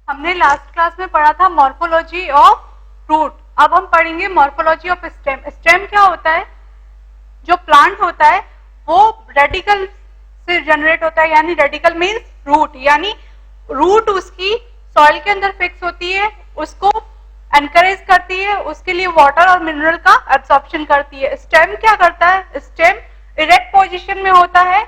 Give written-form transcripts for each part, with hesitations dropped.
हमने last class में पढ़ा था मॉर्फोलॉजी ऑफ फ्रूट। अब हम पढ़ेंगे मॉर्फोलॉजी ऑफ स्टेम। स्टेम क्या होता है? जो प्लांट होता है वो रेडिकल से जनरेट होता है, यानी रेडिकल मीन्स रूट, यानी रूट उसकी सॉइल के अंदर फिक्स होती है, उसको एनकरेज करती है, उसके लिए वाटर और मिनरल का एब्सॉर्प्शन करती है। स्टेम क्या करता है? स्टेम इरेक्ट पोजीशन में होता है,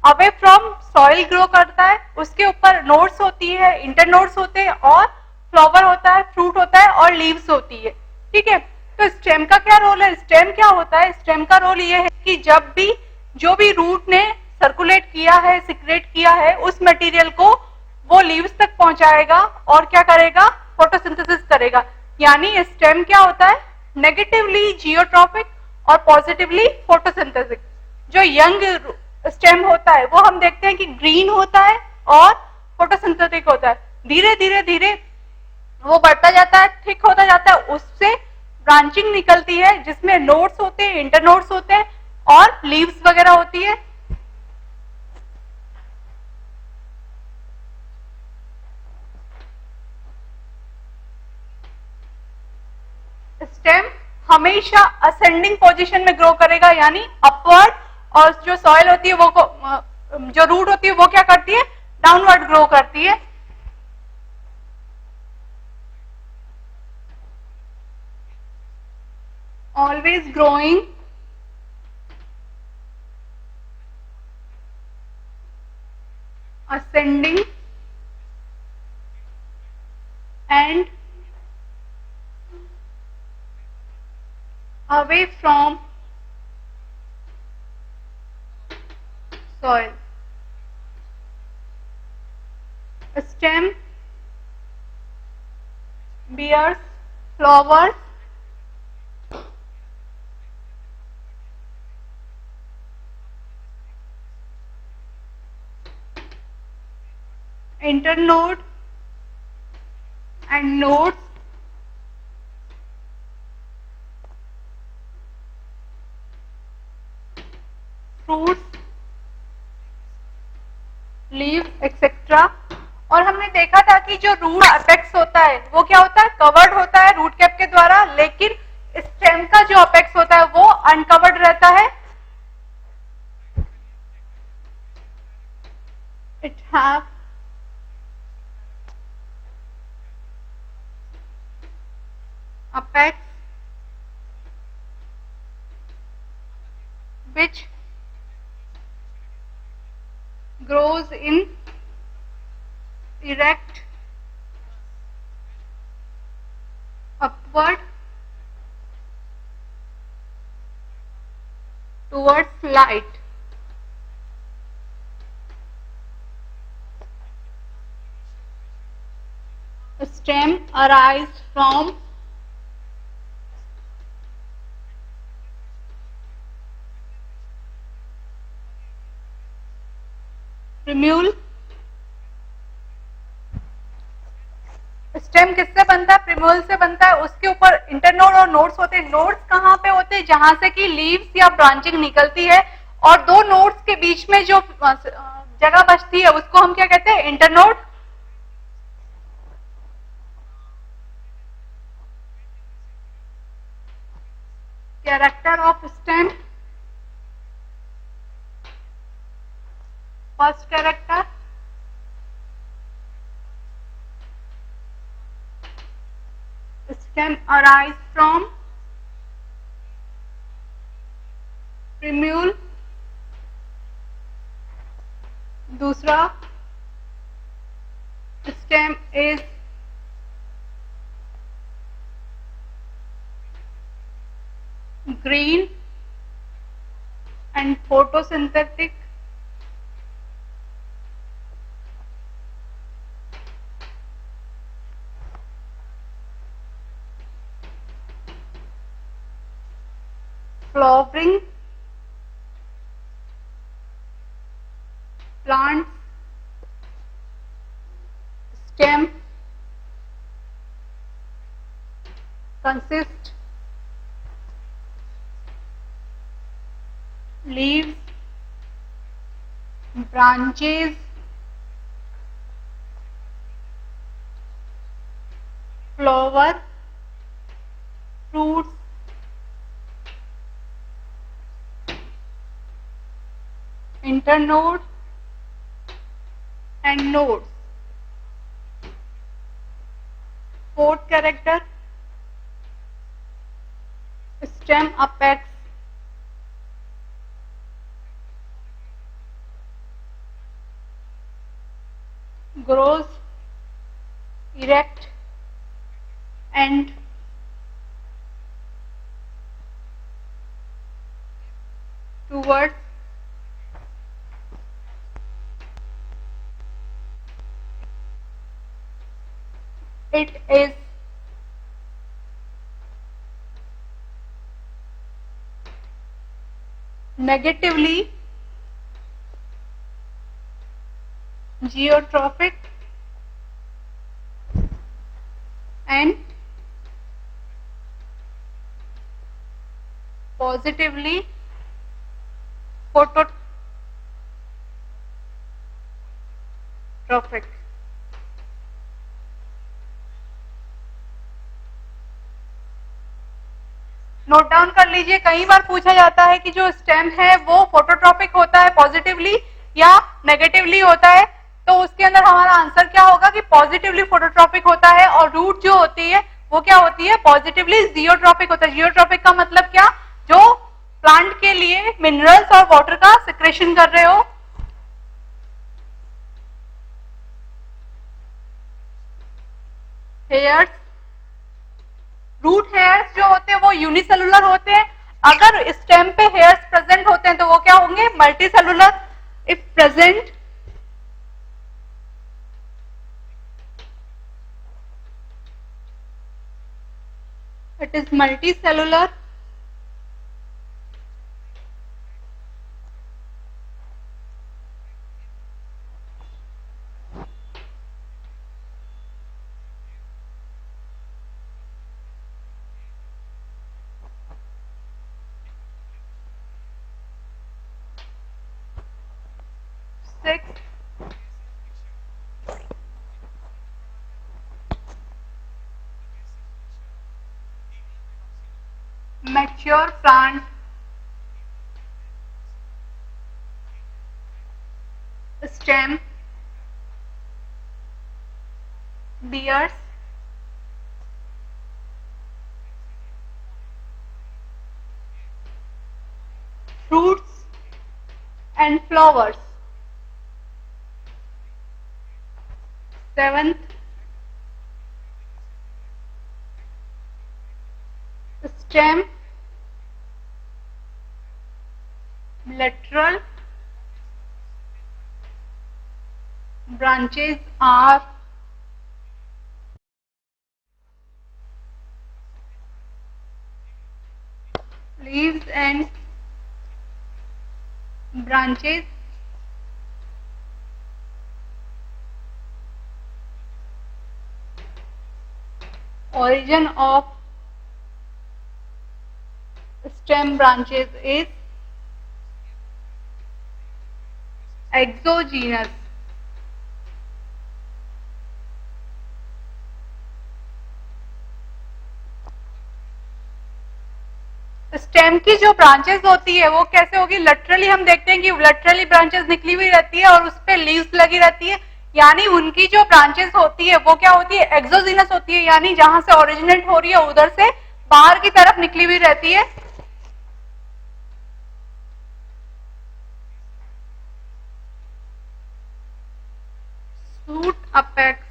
अवे फ्रॉम सॉइल ग्रो करता है, उसके ऊपर नोड्स होती है, इंटरनोड्स होते हैं, और फ्लावर होता है, फ्रूट होता है, और लीव्स होती है। ठीक है, तो स्टेम का क्या रोल है? स्टेम क्या होता है? स्टेम का रोल ये है कि जब भी जो भी रूट ने सर्कुलेट किया है, सिक्रेट किया है, उस मटेरियल को वो लीव्स तक पहुंचाएगा और क्या करेगा? फोटोसिंथेसिस करेगा। यानी स्टेम क्या होता है? नेगेटिवली जियोट्रॉपिक और पॉजिटिवली फोटोसिंथेसिस। जो यंग स्टेम होता है वो हम देखते हैं कि ग्रीन होता है और फोटोसिंथेटिक होता है। धीरे धीरे धीरे वो बढ़ता जाता है, थिक होता जाता है, उससे ब्रांचिंग निकलती है जिसमें नोड्स होते हैं, इंटरनोड्स होते हैं, और लीव्स वगैरह होती है। स्टेम हमेशा असेंडिंग पोजीशन में ग्रो करेगा, यानी अपवर्ड, और जो सॉइल होती है वो जो रूट होती है वो क्या करती है? डाउनवर्ड ग्रो करती है। Always growing ascending and away from soil. Stem bears flowers internode and nodes fruits leaves etcetera. और हमने देखा था कि जो रूट अपेक्स होता है वो क्या होता है? कवर्ड होता है रूट कैप के द्वारा, लेकिन स्टेम का जो अपेक्स होता है वो अनकवर्ड रहता है। It have apex which grows in erect upward towards light. Stem arise from plumule. Stem किससे बनता है? प्रिम्यूल से बनता है। उसके ऊपर इंटरनोड और नोड्स होते हैं। नोड्स कहाँ पे होते हैं? जहां से कि लीव्स या ब्रांचिंग निकलती है, और दो नोड्स के बीच में जो जगह बचती है उसको हम क्या कहते हैं? Internode. Character of stem, first character stem arise from primule। दूसरा, stem is green and photosynthetic। flowering plants stem consist leaves, branches, flower, fruits, internode and nodes. Fourth character, stem apex, grows erect and towards it is negatively geotrophic and positively phototrophic. Note down कर लीजिए, कई बार पूछा जाता है कि जो stem है वो फोटोट्रॉपिक होता है पॉजिटिवली या नेगेटिवली होता है, तो उसके अंदर हमारा आंसर क्या होगा कि पॉजिटिवली फोटोट्रॉपिक होता है, और रूट जो होती है वो क्या होती है, पॉजिटिवली जियोट्रॉपिक होता है। जियोट्रॉपिक का मतलब क्या, जो प्लांट के लिए मिनरल्स और वाटर का सिक्रेशन कर रहे हो। हेयर्स, रूट हेयर्स जो होते हैं वो यूनिसेलुलर होते हैं, अगर स्टेम पे हेयर्स प्रेजेंट होते हैं तो वो क्या होंगे, multicellular. If present it is multicellular. Six, mature plant stem bears fruits and flowers. Seventh, stem lateral branches are leaves and branches origin of stem branches is exogenous. Stem की जो branches होती है वो कैसे होगी, लटरली हम देखते हैं कि लटरली ब्रांचेस निकली हुई रहती है और उस पे लीव्स लगी रहती है, यानी उनकी जो ब्रांचेस होती है वो क्या होती है, एक्सोजिनस होती है, यानी जहां से ओरिजिनेट हो रही है उधर से बाहर की तरफ निकली हुई रहती है। Shoot apex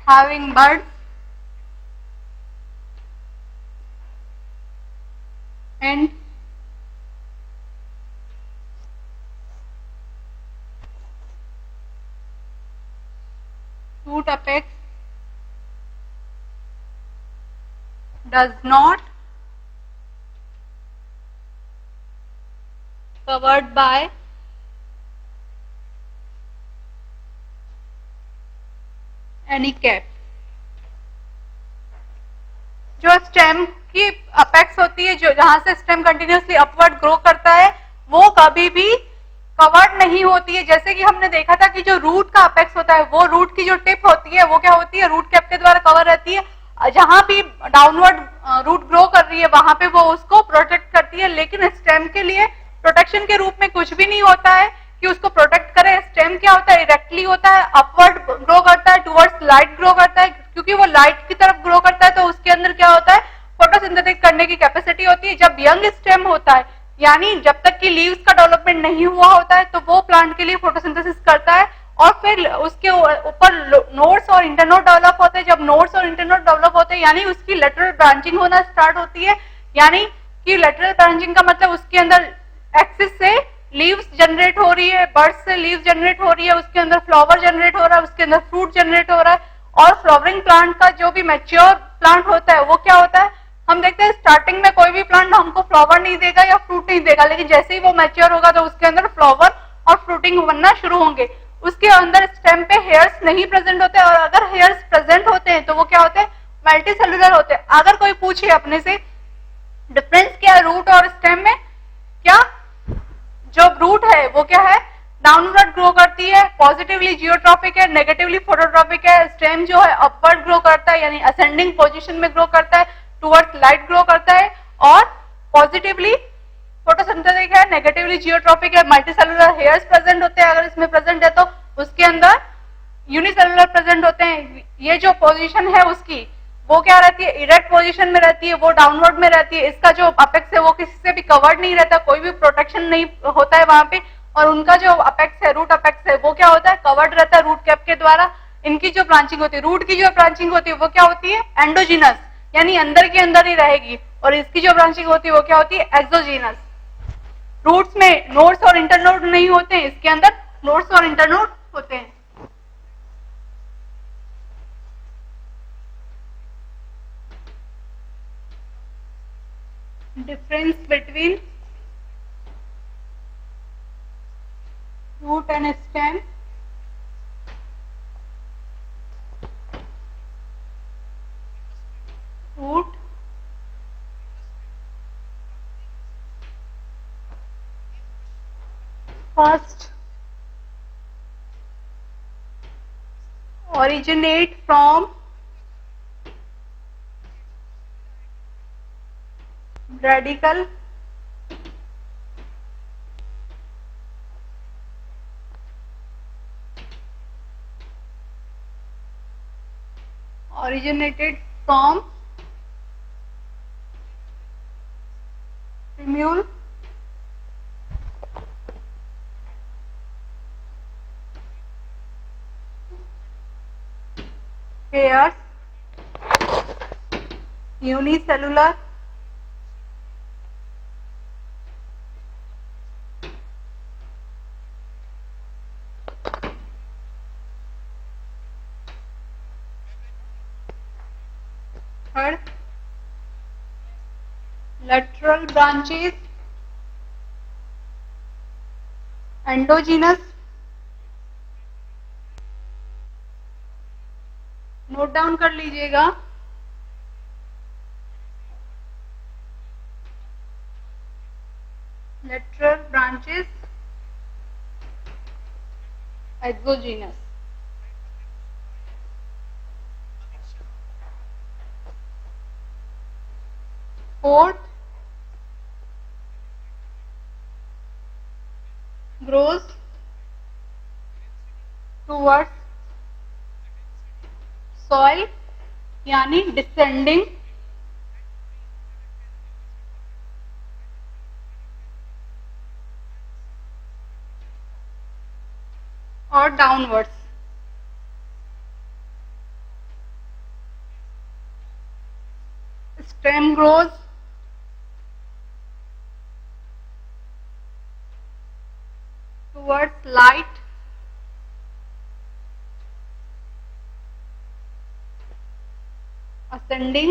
having buds and shoot apex does not covered by any cap. जो स्टेम की अपेक्स होती है, जो जहां से स्टेम कंटिन्यूसली अपवर्ड ग्रो करता है, वो कभी भी कवर्ड नहीं होती है। जैसे कि हमने देखा था कि जो रूट का अपेक्स होता है वो रूट की जो टिप होती है वो क्या होती है, रूट कैप के द्वारा कवर रहती है। जहां भी डाउनवर्ड रूट ग्रो कर रही है वहां पे वो उसको प्रोटेक्ट करती है। लेकिन स्टेम के लिए प्रोटेक्शन के रूप में कुछ भी नहीं होता है कि उसको प्रोटेक्ट करे। स्टेम क्या होता है, इरेक्टली होता है, अपवर्ड ग्रो करता है, टुवर्ड्स लाइट ग्रो करता है। क्योंकि वो लाइट की तरफ ग्रो करता है तो उसके अंदर क्या होता है, फोटोसिंथेटिक करने की कैपेसिटी होती है। जब यंग स्टेम होता है, यानी जब तक कि लीव्स का डेवलपमेंट नहीं हुआ होता है, तो वो प्लांट के लिए फोटोसिंथेसिस करता है और फिर उसके ऊपर नोड्स और इंटरनोड डेवलप होते हैं। जब नोड्स और इंटरनोड डेवलप होते हैं यानी उसकी लेटरल ब्रांचिंग होना स्टार्ट होती है। यानी कि लेटरल ब्रांचिंग का मतलब उसके अंदर एक्सिस से लीव्स जनरेट हो रही है, बर्ड्स से लीव्स जनरेट हो रही है, उसके अंदर फ्लावर जनरेट हो रहा है, उसके अंदर फ्रूट जनरेट हो रहा है। और फ्लावरिंग प्लांट का जो भी मैच्योर प्लांट होता है वो क्या होता है, हम देखते हैं स्टार्टिंग में कोई भी प्लांट हमको फ्लावर नहीं देगा या फ्रूट नहीं देगा, लेकिन जैसे ही वो मैच्योर होगा तो उसके अंदर फ्लावर और फ्रूटिंग बनना शुरू होंगे। उसके अंदर स्टेम पे हेयर्स नहीं प्रेजेंट होते, और अगर हेयर्स प्रेजेंट होते हैं तो वो क्या होते हैं, मल्टी सेलुलर होते हैं। अगर कोई पूछे अपने से डिफरेंस क्या है रूट और स्टेम में, क्या जो रूट है वो क्या है, डाउनवर्ड ग्रो करती है, पॉजिटिवली जियोट्रॉपिक है, नेगेटिवली फोटोट्रॉपिक है। स्टेम जो है अपवर्ड ग्रो करता है यानी असेंडिंग पोजीशन में ग्रो करता है, टुवर्ड्स लाइट ग्रो करता है, और पॉजिटिवली फोटोसिंथेटिक है, नेगेटिवली जियोट्रॉपिक है। मल्टीसेलुलर हेयर्स प्रेजेंट होते हैं, अगर इसमें प्रेजेंट है तो उसके अंदर यूनिसेलुलर प्रेजेंट होते हैं। ये जो पोजीशन है उसकी वो क्या रहती है, इरेक्ट पोजीशन में रहती है, वो डाउनवर्ड में रहती है। इसका जो अपेक्स है वो किसी से भी कवर्ड नहीं रहता, कोई भी प्रोटेक्शन नहीं होता है वहां पे। और उनका जो अपेक्स है, रूट अपेक्स है, वो क्या होता है, कवर्ड रहता है रूट कैप के द्वारा। इनकी जो ब्रांचिंग होती है, रूट की जो ब्रांचिंग होती है वो क्या होती है, एंडोजिनस, यानी अंदर के अंदर ही रहेगी। और इसकी जो ब्रांचिंग होती है वो क्या होती है, एक्सोजिनस। रूट्स में नोड्स और इंटरनोड नहीं होते हैं, इसके अंदर नोड्स और इंटरनोड होते हैं। difference between root and stem, root first originate from radical originated from primule hairs, unicellular third lateral branches, endogenous, note down कर लीजिएगा, lateral branches, exogenous। Fourth grows towards soil यानी डिसेंडिंग, और downwards. Stem grows towards light, ascending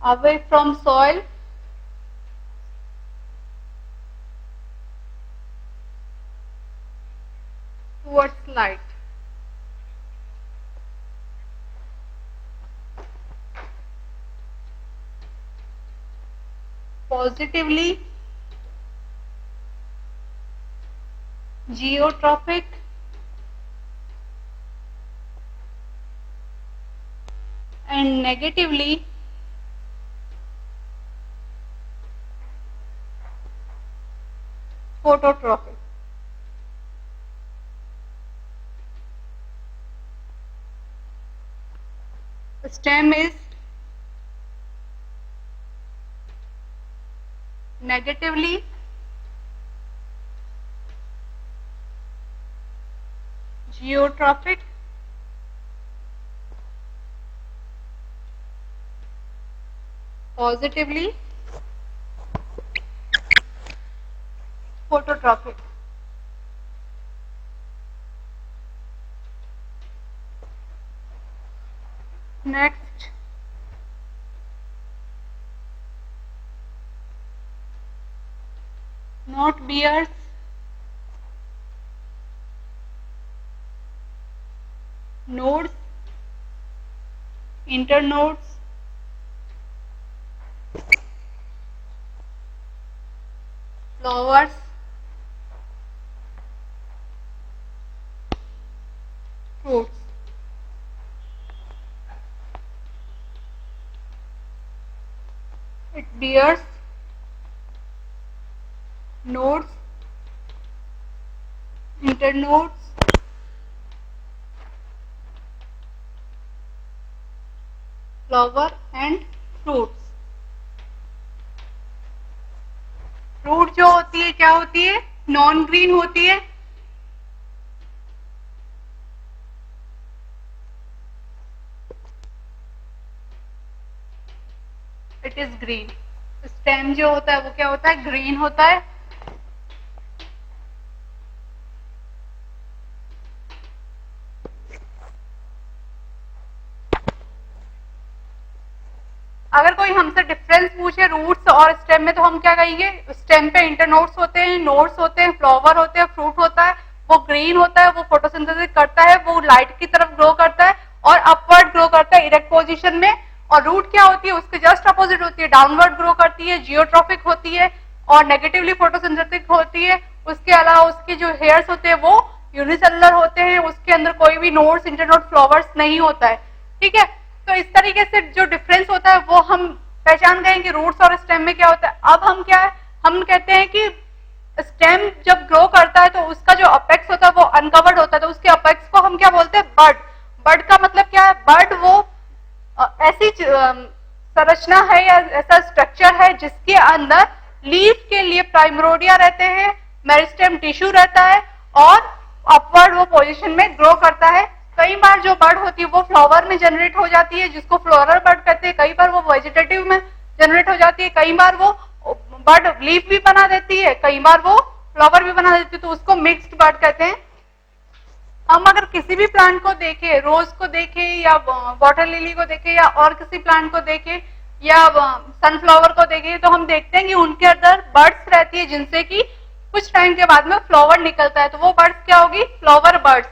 away from soil, towards light। Positively geotrophic and negatively phototrophic. Stem is negatively geotrophic positively phototrophic. Next, note bears nodes, internodes, flowers, fruits. It bears nodes, internodes, flower and fruits. Fruit जो होती है क्या होती है? Non green होती है. It is green. Stem जो होता है वो क्या होता है? ग्रीन होता है. अगर कोई हमसे डिफरेंस पूछे रूट्स और स्टेम में तो हम क्या कहेंगे? स्टेम पे इंटरनोड्स होते हैं, नोड्स होते हैं, फ्लावर होते हैं, फ्रूट होता है. वो ग्रीन होता है, वो फोटोसिंथेसिस करता है, वो लाइट की तरफ ग्रो करता है और अपवर्ड ग्रो करता है इरेक्ट पोजीशन में. और रूट क्या होती है? उसके जस्ट अपोजिट होती है, डाउनवर्ड ग्रो करती है, जियोट्रॉफिक होती है और नेगेटिवली फोटोसिंथेटिक होती है. उसके अलावा उसके जो हेयर्स होते हैं वो यूनिसेलुलर होते हैं, उसके अंदर कोई भी नोड्स, इंटरनोड, फ्लावर्स नहीं होता है. ठीक है. तो इस तरीके से जो डिफरेंस होता है वो हम पहचान गए कि रूट्स और स्टेम में क्या होता है. अब हम क्या है, हम कहते हैं कि स्टेम जब ग्रो करता है तो उसका जो अपेक्स होता है वो अनकवर्ड होता है, तो उसके अपेक्स को हम क्या बोलते हैं? बड. बड का मतलब क्या है? बड वो ऐसी संरचना है या ऐसा स्ट्रक्चर है जिसके अंदर लीफ के लिए प्राइमरोडिया रहते हैं, मेरिस्टेम टिश्यू रहता है और अपवर्ड वो पोजीशन में ग्रो करता है. कई बार जो बर्ड होती है वो फ्लावर में जनरेट हो जाती है जिसको फ्लोरल बर्ड कहते हैं, कई बार वो वेजिटेटिव में जनरेट हो जाती है, कई बार वो बर्ड लीफ भी बना देती है, कई बार वो फ्लावर भी बना देती है, तो उसको मिक्स्ड बर्ड कहते हैं. हम अगर किसी भी प्लांट को देखें, रोज को देखें या वाटर लिली को देखें या और किसी प्लांट को देखें या सनफ्लावर को देखें तो हम देखते हैं कि उनके अंदर बर्ड्स रहती है जिनसे कि कुछ टाइम के बाद में फ्लावर निकलता है. तो वो बर्ड्स क्या होगी? Flower birds.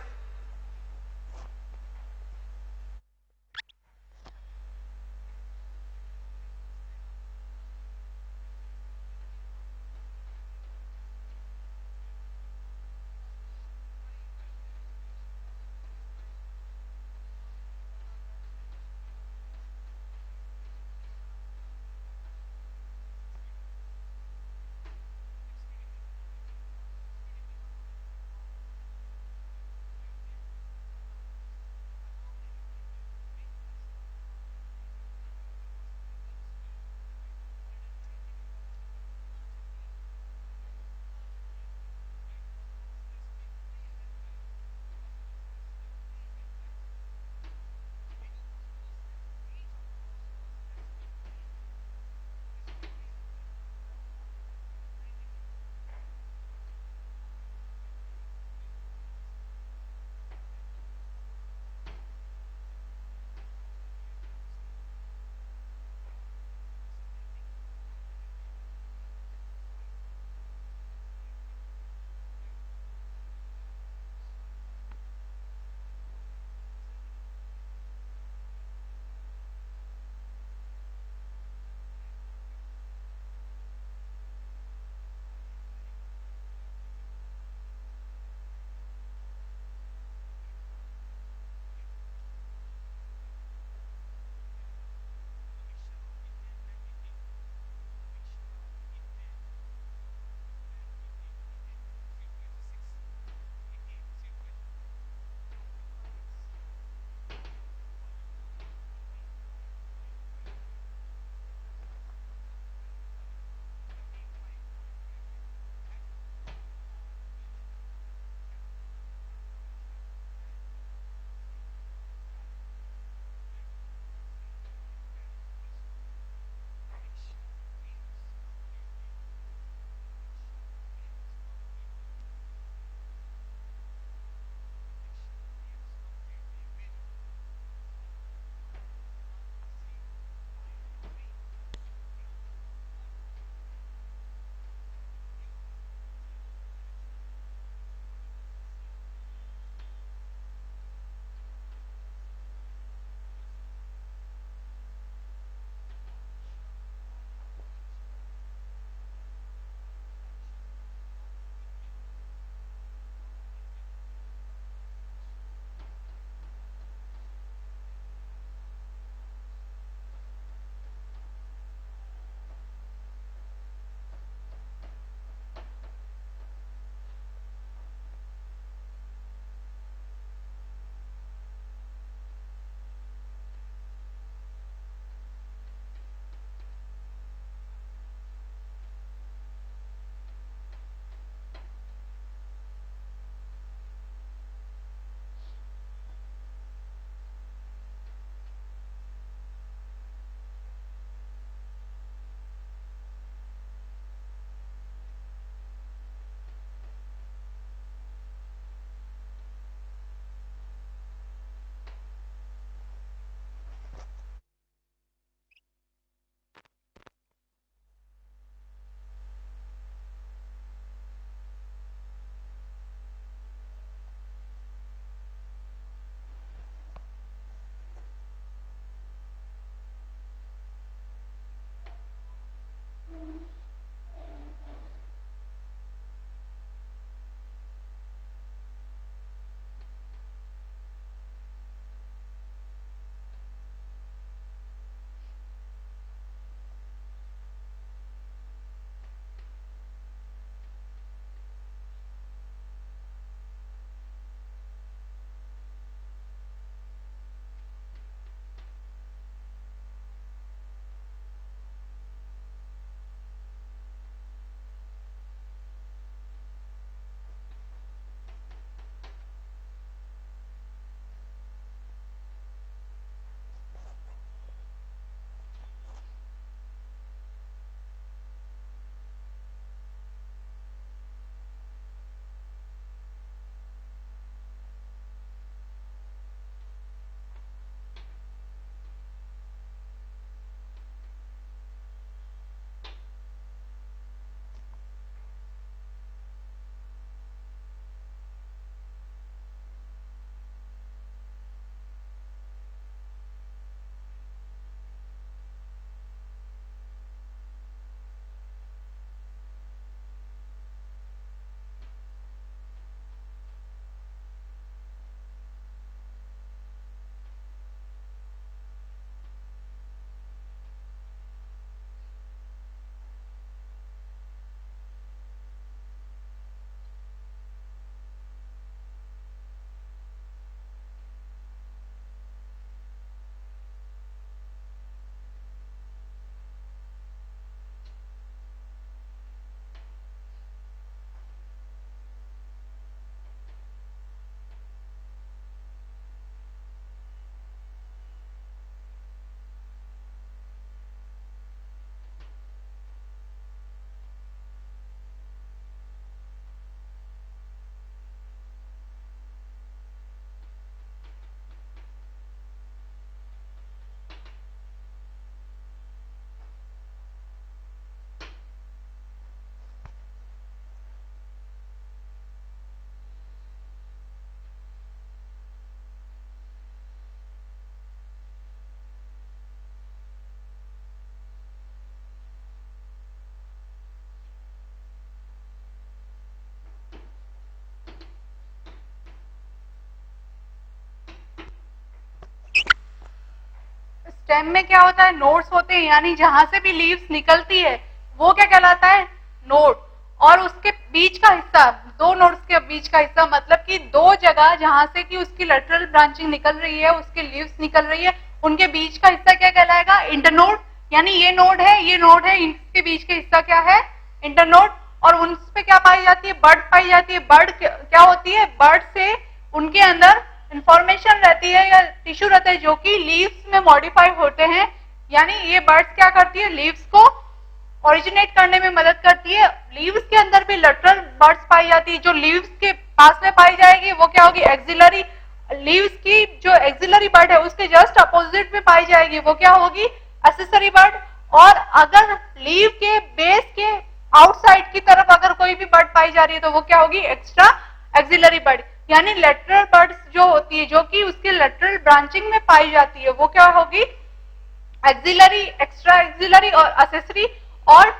स्टेम में क्या होता है, नोड्स होते हैं, यानी जहां से भी लीव्स निकलती है वो क्या कहलाता है, नोड। और उसके बीच का हिस्सा, दो नोड्स के बीच का हिस्सा, मतलब कि दो जगह जहां से कि उसकी लेटरल ब्रांचिंग निकल रही है, उसकी लीव्स निकल रही है, उनके बीच का हिस्सा क्या कहलाएगा, इंटरनोड। यानी ये नोड है, ये नोड है, इनके बीच का हिस्सा क्या है, इंटरनोड। और उन पे क्या पाई जाती है, बर्ड पाई जाती है। बर्ड क्या होती है, बर्ड से उनके अंदर इंफॉर्मेशन रहती है या टिश्यू रहता है जो कि लीव्स में मॉडिफाई होते हैं। यानी ये बर्ड्स क्या करती है, लीव्स को ओरिजिनेट करने में मदद करती है। लीव्स के अंदर भी लेटरल बर्ड्स पाई जाती है। जो लीव्स के पास में पाई जाएगी वो क्या होगी, एक्सिलरी। लीव्स की जो एक्सिलरी बर्ड है उसके जस्ट अपोजिट में पाई जाएगी वो क्या होगी, एक्सेसरी बर्ड। और अगर लीव के बेस के आउटसाइड की तरफ अगर कोई भी बर्ड पाई जा रही है तो वो क्या होगी, एक्स्ट्रा एक्सिलरी बर्ड। यानी लेटरल बर्ड्स जो होती है, जो कि उसके लेटरल ब्रांचिंग में पाई जाती है, वो क्या होगी, एक्सिलरी, एक्स्ट्रा एक्सिलरी और एक्सेसरी। और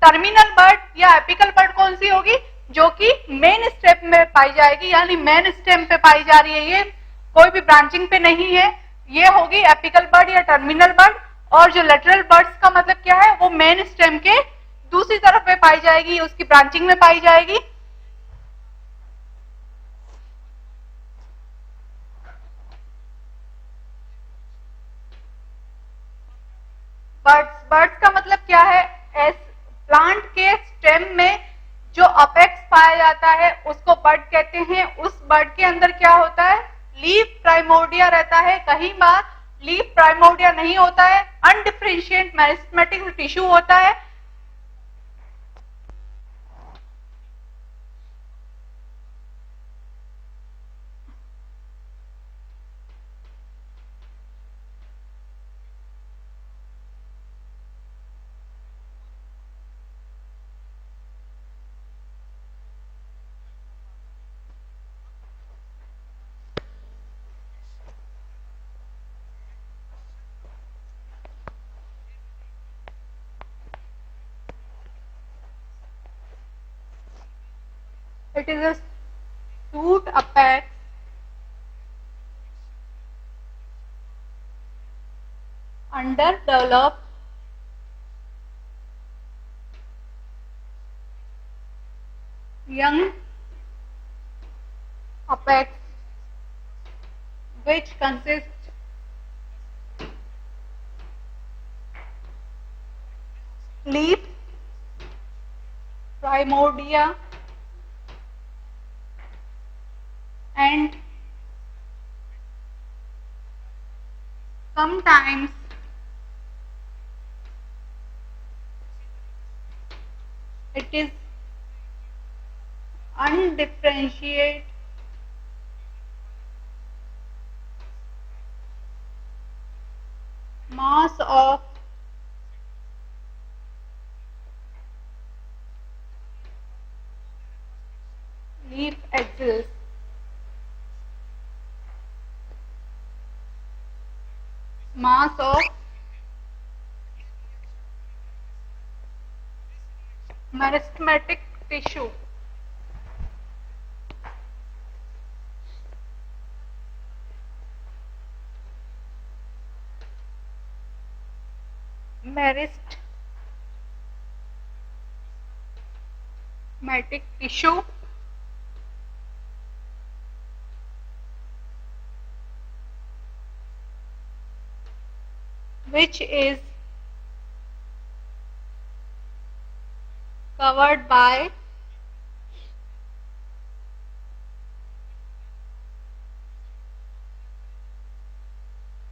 टर्मिनल बर्ड या एपिकल बर्ड कौन सी होगी, जो कि मेन स्टेप में पाई जाएगी, यानी मेन स्टेम पे पाई जा रही है, ये कोई भी ब्रांचिंग पे नहीं है, ये होगी एपिकल बर्ड या टर्मिनल बर्ड। और जो लेटरल बर्ड्स का मतलब क्या है, वो मेन स्टेम के दूसरी तरफ में पाई जाएगी, उसकी ब्रांचिंग में पाई जाएगी। बर्ड्स का मतलब क्या है, प्लांट के स्टेम में जो अपेक्स पाया जाता है उसको बर्ड कहते हैं। उस बर्ड के अंदर क्या होता है, लीफ प्राइमोर्डिया रहता है, कहीं बार लीफ प्राइमोर्डिया नहीं होता है, अनडिफरेंशिएट मेरिस्टेमेटिक टिश्यू होता है। It is a shoot apex underdeveloped young apex which consists leaf, primordia and sometimes it is undifferentiated mass of leaf axils. Mass of meristematic tissue. Meristematic tissue which is covered by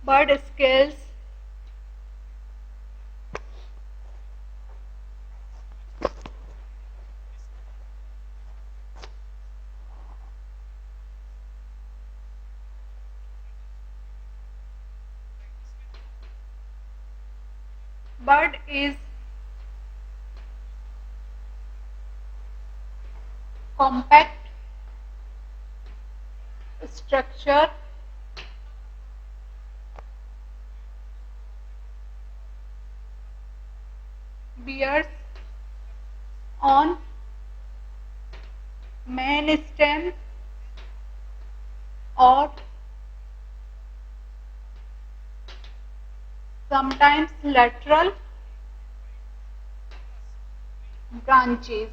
bird scales, bird is compact structure bears on main stem or sometimes lateral branches.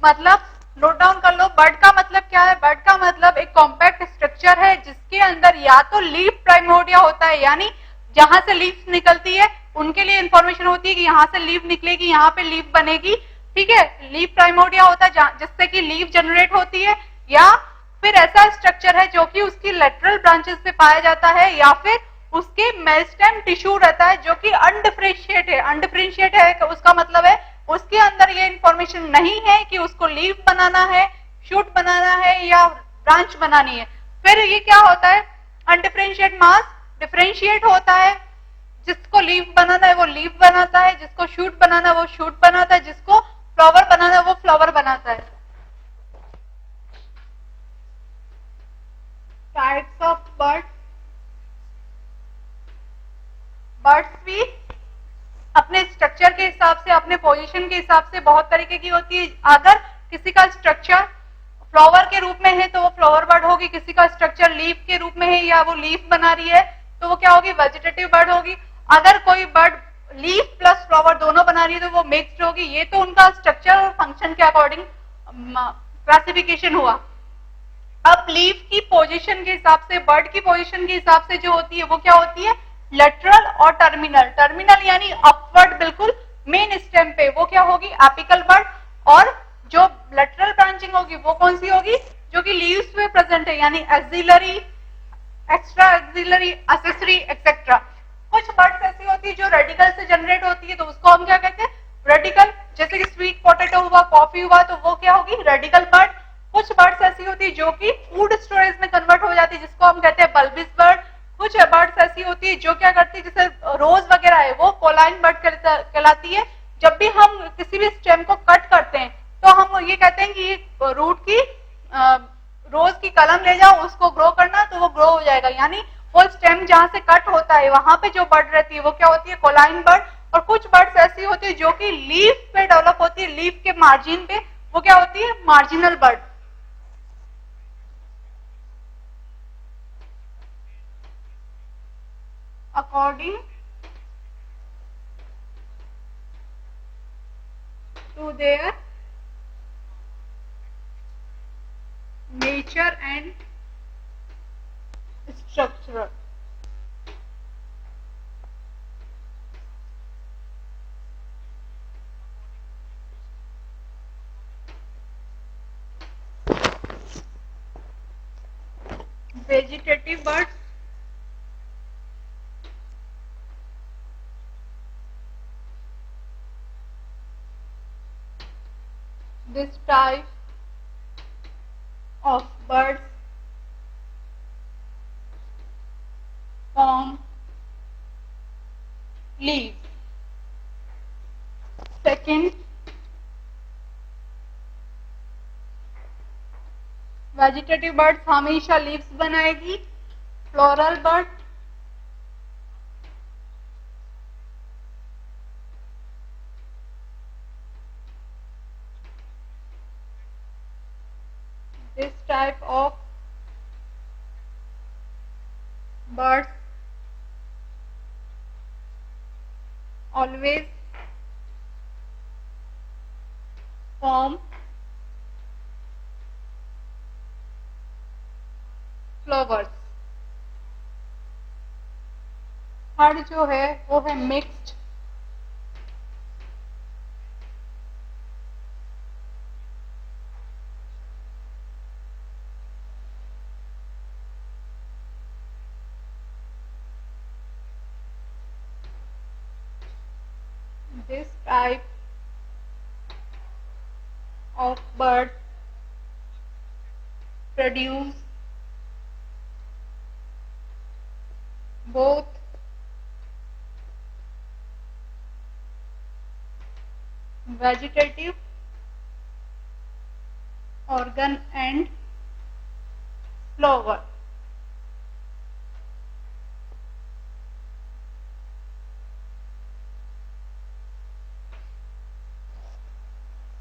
मतलब note down कर लो, बड का मतलब क्या है? बड का मतलब एक compact structure है जिसके अंदर या तो लीफ प्राइमोर्डिया होता है, यानी जहां से लीफ निकलती है उनके लिए इंफॉर्मेशन होती है कि यहां से लीफ निकलेगी, यहां पे लीफ बनेगी, ठीक है। लीफ प्राइमोर्डिया होता है जिससे कि लीफ जनरेट होती है, या फिर ऐसा स्ट्रक्चर है जो कि उसकी लेटरल ब्रांचेस से पाया जाता है, या फिर उसके मेरिस्टेम टिश्यू रहता है जो कि अनडिफरेंशिएट है। अनडिफरेंशिएट है उसका मतलब है उसके अंदर ये इंफॉर्मेशन नहीं है कि उसको लीफ बनाना है, शूट बनाना है या ब्रांच बनानी है। फिर ये क्या होता है? अनडिफरेंशिएट मास डिफरेंशिएट होता है, जिसको लीफ बनाना है वो लीफ बनाता है, जिसको शूट बनाना है वो शूट बनाता है, जिसको फ्लावर बनाना है वो फ्लावर बनाता है। टाइप्स ऑफ बर्ड्स भी अपने स्ट्रक्चर के हिसाब से, अपने पोजीशन के हिसाब से बहुत तरीके की होती है। अगर किसी का स्ट्रक्चर फ्लावर के रूप में है तो वो फ्लावर बर्ड होगी, किसी का स्ट्रक्चर लीफ के रूप में है या वो लीफ बना रही है तो वो क्या होगी? वेजिटेटिव बर्ड होगी। अगर कोई बर्ड लीफ प्लस फ्लावर दोनों बना रही है तो वो मिक्स्ड होगी। ये तो उनका स्ट्रक्चर और फंक्शन के अकॉर्डिंग क्लासिफिकेशन हुआ। अब लीफ की पोजीशन के हिसाब से, बर्ड की पोजीशन के हिसाब से जो होती है वो क्या होती है? लेटरल और टर्मिनल। टर्मिनल यानी अपवर्ड बिल्कुल मेन स्टेम पे, वो क्या होगी? Apical bud. और जो लेटरल ब्रांचिंग होगी वो कौन सी होगी? जो कि लीव्स में प्रेजेंट है, यानी axillary, extra axillary, accessory etcetera. कुछ बर्ड्स ऐसी होती है जो रेडिकल से जनरेट होती है तो उसको हम क्या कहते हैं? रेडिकल। जैसे कि स्वीट पोटैटो हुआ, कॉफी हुआ, तो वो क्या होगी? Radical bird. कुछ बर्ड्स ऐसी होती है जो कि फूड स्टोरेज में कन्वर्ट हो जाती है जिसको हम कहते हैं बल्बिस बर्ड। कुछ बर्ड्स ऐसी होती है जो क्या करती है, जैसे रोज वगैरह है वो कोलाइन बर्ड कहलाती है। जब भी हम किसी भी स्टेम को कट करते हैं तो हम ये कहते हैं कि रूट की रोज की कलम ले जाओ, उसको ग्रो करना, तो वो ग्रो हो जाएगा। यानी वो स्टेम जहां से कट होता है वहां पे जो बर्ड रहती है वो क्या होती है? कोलाइन बर्ड। और कुछ बर्ड्स ऐसी होती है जो कि लीफ पे डेवलप होती है, लीफ के मार्जिन पे, वो क्या होती है? Marginal bird. According to their nature and structure. Vegetative birds this type of birds form leaves. Second, vegetative birds हमेशा लीव्स बनाएगी। Floral bird this type of birds always form flowers। Third जो है वो है mixed. This type of bird produce both vegetative organ and flower.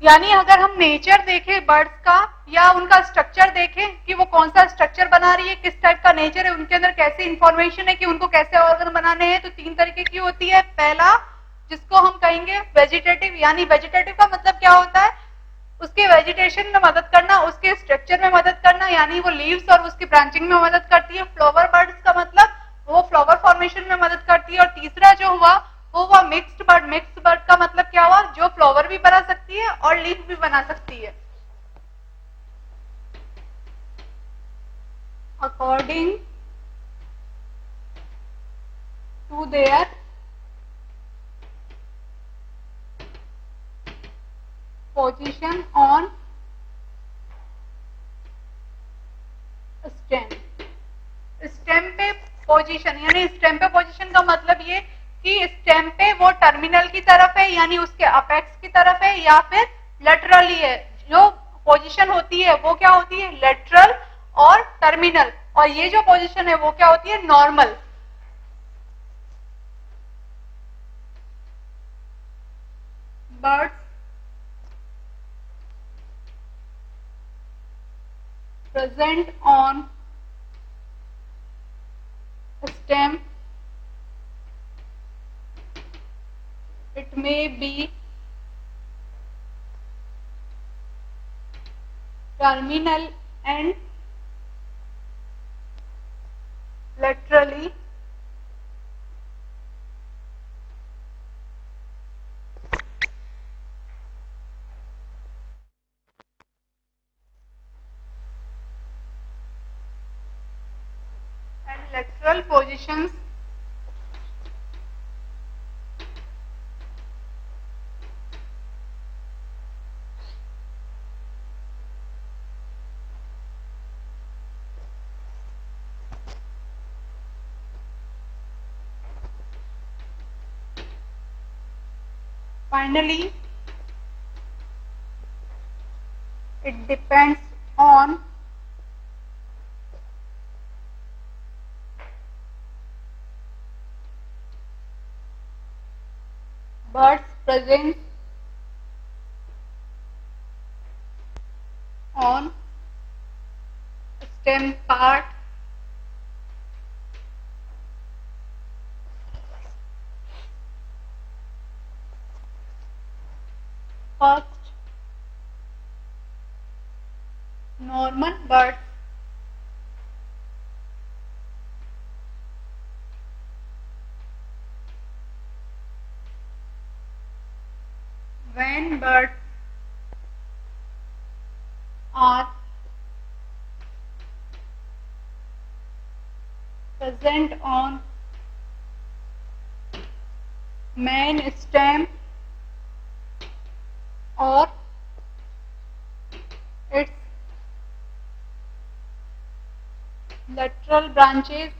यानी अगर हम nature देखें बर्ड्स का या उनका स्ट्रक्चर देखें कि वो कौन सा स्ट्रक्चर बना रही है, किस टाइप का नेचर है, उनके अंदर कैसी इंफॉर्मेशन है कि उनको कैसे ऑर्गन बनाने हैं, तो तीन तरीके की होती है। पहला जिसको हम कहेंगे वेजिटेटिव, यानी वेजिटेटिव का मतलब क्या होता है, उसके वेजिटेशन में मदद करना, उसके स्ट्रक्चर में मदद करना, यानी वो लीव्स और उसकी ब्रांचिंग में मदद करती है। फ्लावर बर्ड्स का मतलब वो फ्लावर फॉर्मेशन में मदद करती है। और तीसरा जो हुआ वो हुआ मिक्स्ड बर्ड। मिक्स्ड बर्ड का मतलब क्या हुआ, जो फ्लावर भी बना सकती है और लीफ भी बना सकती है। According to their position on stem. Stem पे पोजीशन, यानी स्टेम पे पोजीशन का मतलब ये कि स्टेम पे वो टर्मिनल की तरफ है, यानी उसके अपेक्स की तरफ है, या फिर लेटरली है। जो पोजीशन होती है वो क्या होती है, लेटरल और टर्मिनल। और ये जो पोजीशन है वो क्या होती है, normal. Birds present on stem, it may be terminal and laterally lateral positions finally it depends on birds present on stem part first normal birds when birds are present on main stem or its lateral branches,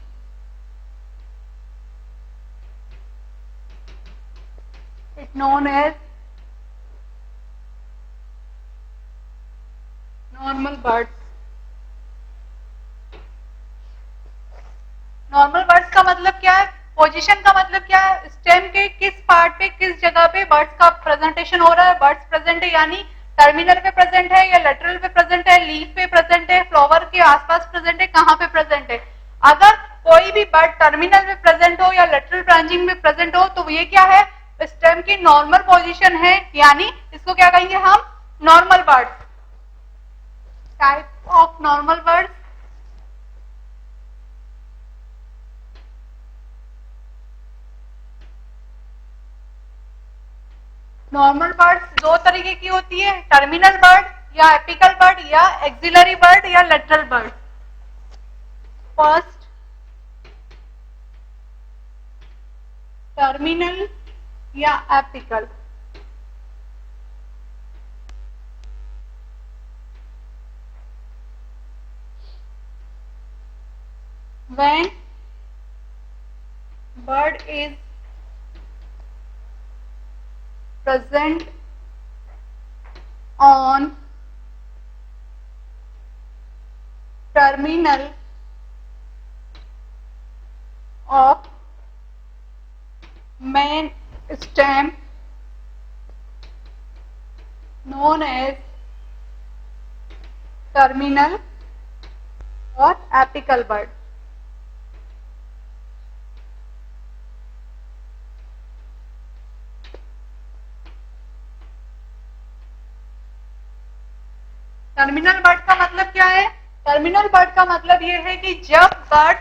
it known as normal birds. Normal birds का मतलब क्या है, position का मतलब क्या है, stem के किस पार्ट पे किस जगह पे बर्ड्स का प्रेजेंटेशन हो रहा है। बर्ड्स प्रेजेंट है यानी टर्मिनल पे प्रेजेंट है या लेटरल पे प्रेजेंट है, लीफ पे प्रेजेंट है, फ्लावर के आसपास प्रेजेंट है, कहाँ पे प्रेजेंट है। अगर कोई भी बर्ड टर्मिनल में प्रेजेंट हो या लेटरल ब्रांचिंग में प्रेजेंट हो तो ये क्या है, स्टेम की नॉर्मल पोजीशन है, यानी इसको क्या कहेंगे हम, normal birds. Type of normal birds, normal birds दो तरीके की होती है, टर्मिनल बर्ड या एपिकल बर्ड या एक्सिलरी बर्ड या लेटरल बर्ड। फर्स्ट टर्मिनल या apical. When bird is present on terminal of main stem known as terminal or apical bud. Terminal bud का मतलब क्या है? टर्मिनल बर्ड का मतलब ये है कि जब बर्ड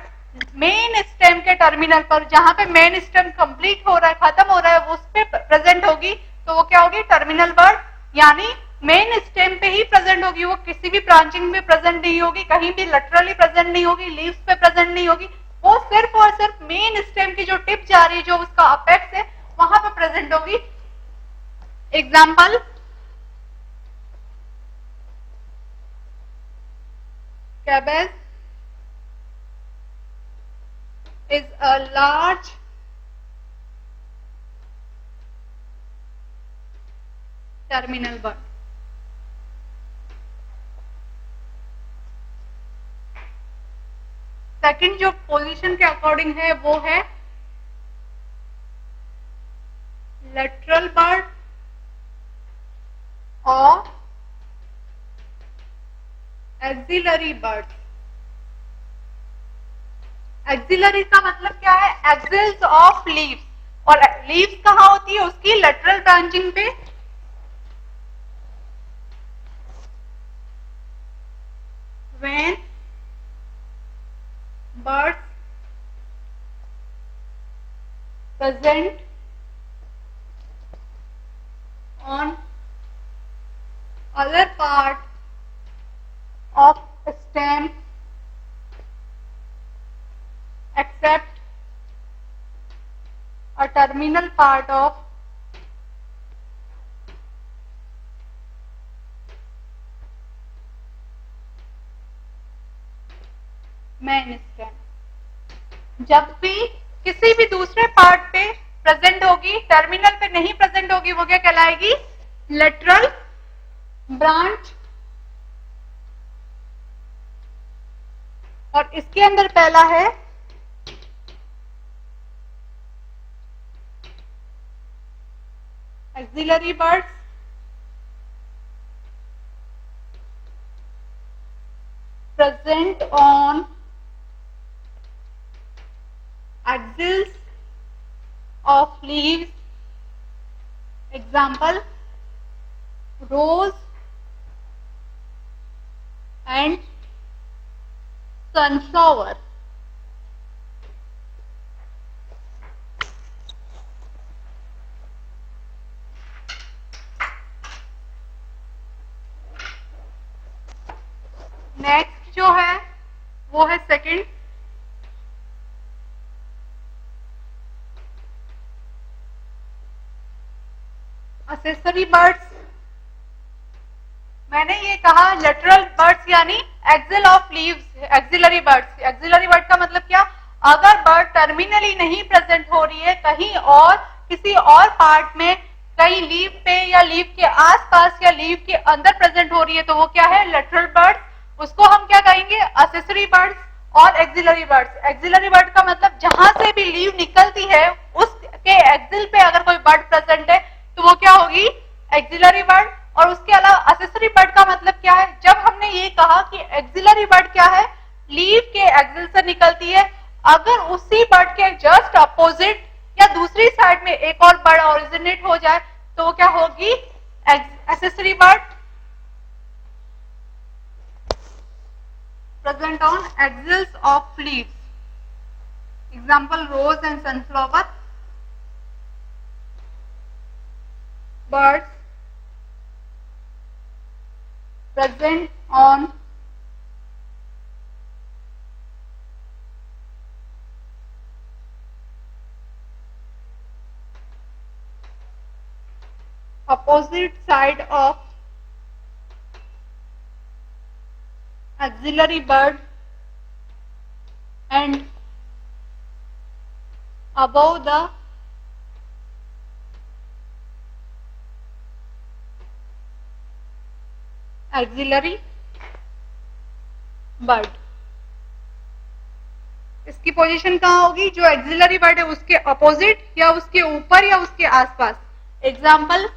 मेन स्टेम के टर्मिनल पर, जहां पे मेन स्टेम कंप्लीट हो रहा है, खत्म हो रहा है, उस पे प्रेजेंट होगी तो वो क्या होगी? Terminal bud. यानी मेन स्टेम पे ही प्रेजेंट होगी, वो किसी भी ब्रांचिंग में प्रेजेंट नहीं होगी, कहीं भी लेटरली प्रेजेंट नहीं होगी, लीव्स पे प्रेजेंट नहीं होगी, वो सिर्फ और सिर्फ मेन स्टेम की जो टिप जा रही है, जो उसका अपेक्स है, वहां पे प्रेजेंट होगी। Example, cabbage is a large terminal bud. Second जो पोजीशन के अकॉर्डिंग है वो है लेटरल बर्ड और एक्सिलरी बर्ड। एक्सिलरी का मतलब क्या है? एक्सिल्स ऑफ लीव्स, और लीव्स कहाँ होती है? उसकी लेटरल ब्रांचिंग पे। When birds present on other part of stem except a terminal part of main stem। जब भी किसी भी दूसरे पार्ट पे प्रेजेंट होगी, टर्मिनल पे नहीं प्रेजेंट होगी, वो क्या कहलाएगी? Lateral branch. और इसके अंदर पहला है axillary buds, present on axils of leaves, example rose and sunflower। Next जो है वो है सेकंड, एक्सेसरी बर्ड्स। मैंने ये कहा लेटरल बर्ड्स यानी axil of leaves, axillary birds. Axillary bud का मतलब क्या? अगर बर्ड टर्मिनली नहीं प्रेजेंट हो रही है, कहीं और किसी और पार्ट में, कहीं लीव पे या लीव के आसपास या लीव के अंदर प्रेजेंट हो रही है, तो वो क्या है? Lateral birds. उसको हम क्या कहेंगे? एक्सेसरी बर्ड्स और एक्सिलरी बर्ड्स। एक्सिलरी बर्ड का मतलब जहां से भी लीव निकलती है उसके एक्सिल पे अगर कोई बर्ड प्रेजेंट है तो वो क्या होगी? Axillary bud. और उसके अलावा एक्सेसरी बर्ड का मतलब क्या है? जब हमने ये कहा कि एक्सिलरी बर्ड क्या है? लीव के एक्सिल से निकलती है, अगर उसी बर्ड के जस्ट अपोजिट या दूसरी साइड में एक और बर्ड ओरिजिनेट हो जाए तो वो क्या होगी? Accessory bird. Present on axils of leaves, example rose and sunflower. birds present on opposite side of auxiliary bird and above the axillary bud. इसकी पोजीशन कहाँ होगी? जो एक्सिलरी बर्ड है उसके अपोजिट या उसके ऊपर या उसके आसपास। Example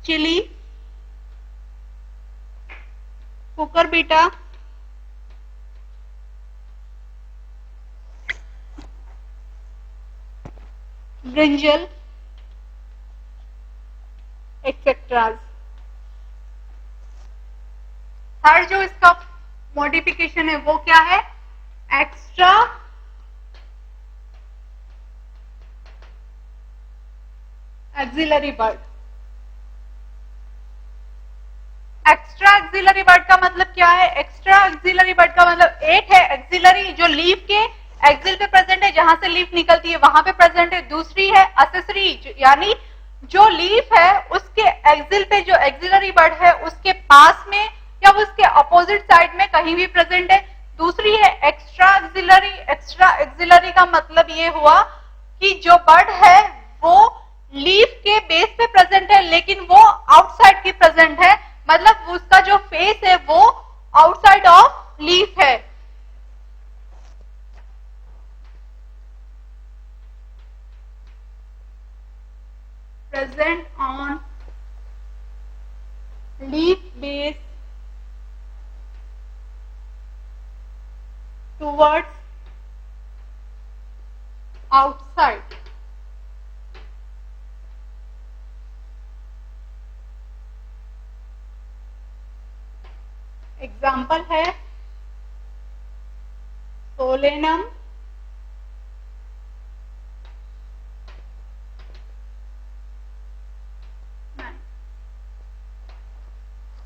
chilli, cucurbita, brinjal, etcetera. Third जो इसका मॉडिफिकेशन है वो क्या है? Extra axillary bud. Extra axillary bud का मतलब क्या है? एक्स्ट्रा एक्सिलरी बर्ड का मतलब एक है एक्सिलरी जो लीफ के एक्सिल पे प्रेजेंट है, जहां से लीफ निकलती है वहां पे प्रेजेंट है। दूसरी है असेसरी, यानी जो लीफ है उसके एक्सिल पे जो एक्सिलरी बर्ड है उसके पास में या उसके अपोजिट साइड में कहीं भी प्रेजेंट है। दूसरी है एक्स्ट्रा एक्सिलरी। एक्स्ट्रा एक्सिलरी का मतलब ये हुआ कि जो बर्ड है वो लीफ के बेस पे प्रेजेंट है लेकिन वो आउटसाइड की प्रेजेंट है, मतलब उसका जो फेस है वो आउटसाइड ऑफ लीफ है। Present on leaf base towards outside. Example है सोलेनम,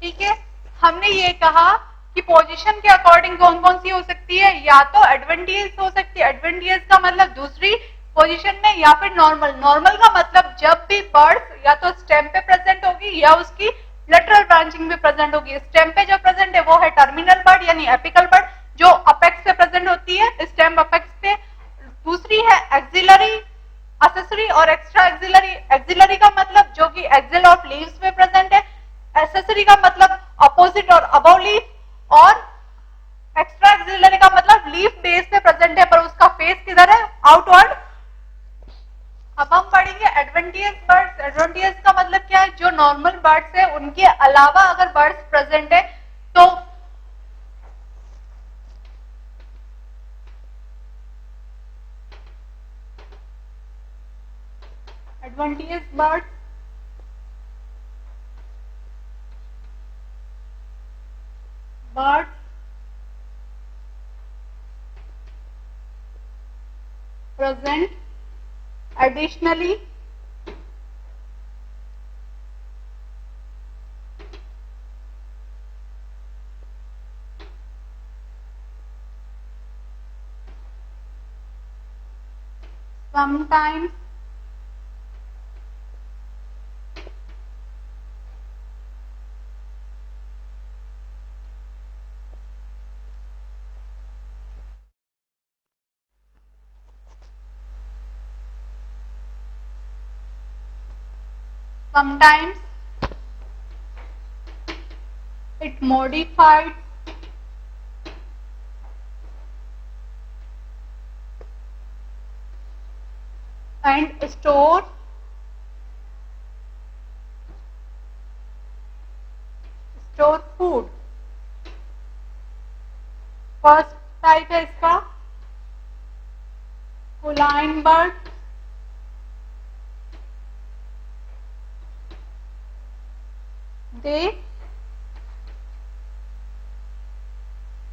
ठीक है। हमने ये कहा कि पोजीशन के अकॉर्डिंग कौन कौन सी हो सकती है, या तो एडवेंटियस हो सकती है। एडवेंटियस का मतलब दूसरी पोजीशन में, या फिर नॉर्मल। नॉर्मल का मतलब जब भी बर्ड्स या तो स्टेम पे प्रेजेंट होगी या उसकी लेटरल ब्रांचिंग में प्रेजेंट होगी। स्टेम पे जो प्रेजेंट है वो है टर्मिनल बर्ड यानी एपिकल बर्ड, जो अपेक्स पे प्रेजेंट होती है, स्टेम अपेक्स पे। दूसरी है एक्सिलरी, असेसरी और एक्स्ट्रा एक्सिलरी। एक्सिलरी का मतलब जो कि एक्सिल ऑफ लीव्स में प्रेजेंट है। एक्सेसरी का मतलब अपोजिट और अबव लीफ, और एक्स्ट्रा एक्सिलरी का मतलब लीफ बेस पे प्रेजेंट है पर उसका फेस किधर है? आउटवर्ड। अब हम पढ़ेंगे एडवेंटियस बर्ड्स। एडवेंटियस का मतलब क्या है? जो नॉर्मल बर्ड्स है उनके अलावा अगर बर्ड्स प्रेजेंट है तो adventitious birds birds present additionally sometimes sometimes it modified and store food। First type है इसका cauline bud. They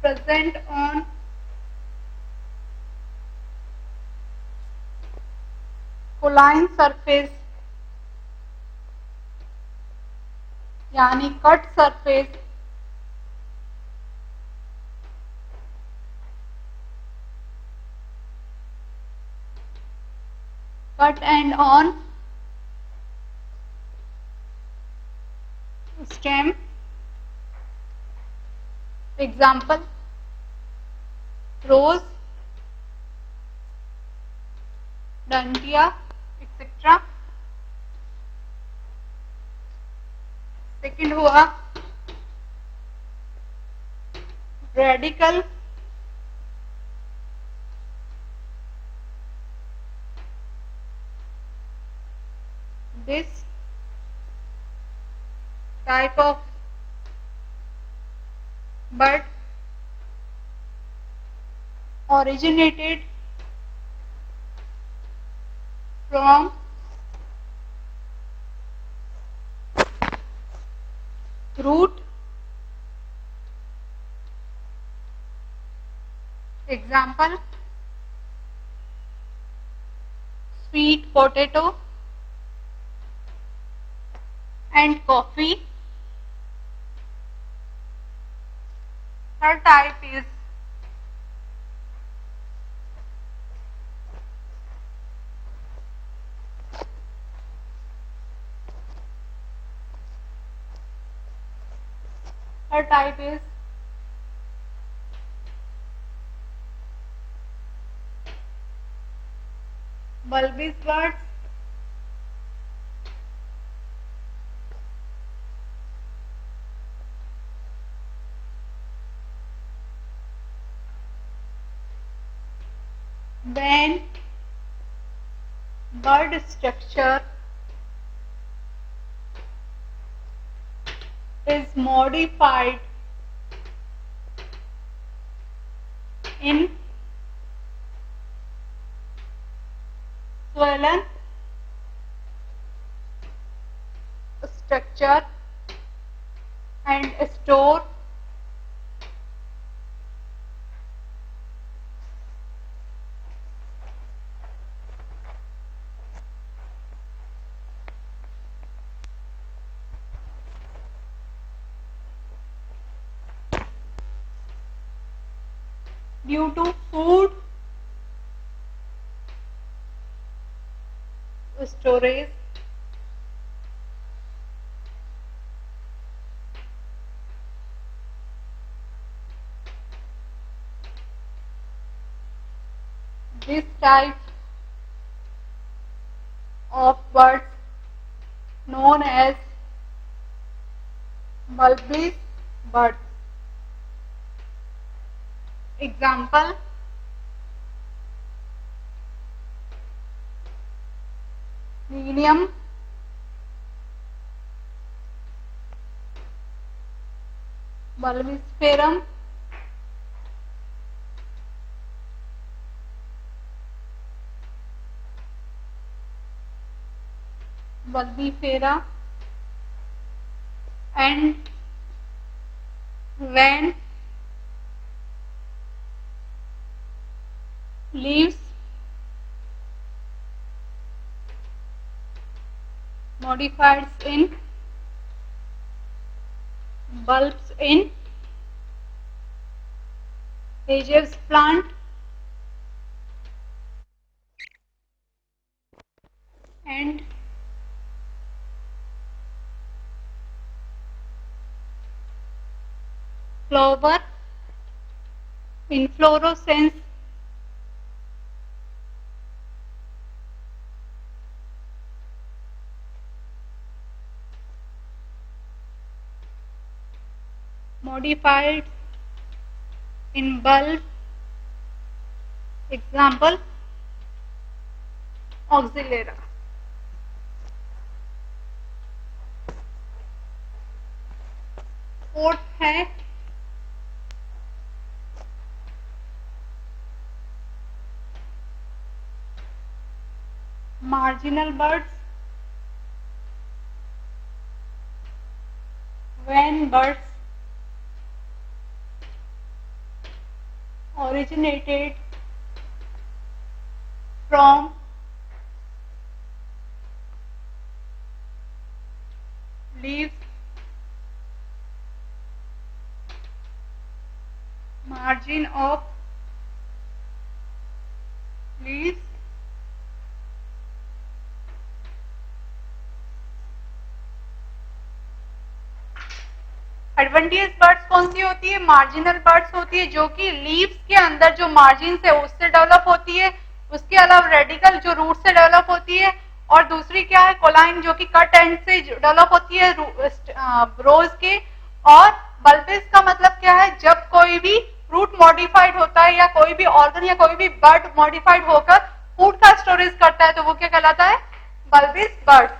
present on colline surface यानी cut surface, cut end on stem। Example rose, डंटिया etcetera. Second हुआ radical this type of bud originated from root. Example, sweet potato and coffee. Third type is bulbous buds when bud structure is modified in swollen structure and store due to food storage this type of buds known as bulbous buds. Example, Lilium, Bulbiferum, Bulbifera, and when leaves modified in bulbs in Ajax plant and flower inflorescence modified in bulb. Example, Oxylera. Fourth है marginal buds. When buds originated from leaves margin of leaves adventitious birds कौन सी होती है? Marginal birds होती है जो कि leaves के अंदर जो मार्जिन है उससे डेवलप होती है, उसके अलावा रेडिकल जो रूट से डेवलप होती है, और दूसरी क्या है कोलाइन जो कि कट एंड से डेवलप होती है रोज के, और बल्बिस का मतलब क्या है? जब कोई भी फ्रूट मॉडिफाइड होता है या कोई भी ऑर्गन या कोई भी बर्ड मॉडिफाइड होकर फूड का स्टोरेज करता है तो वो क्या कहलाता है? बल्बिस बर्ड।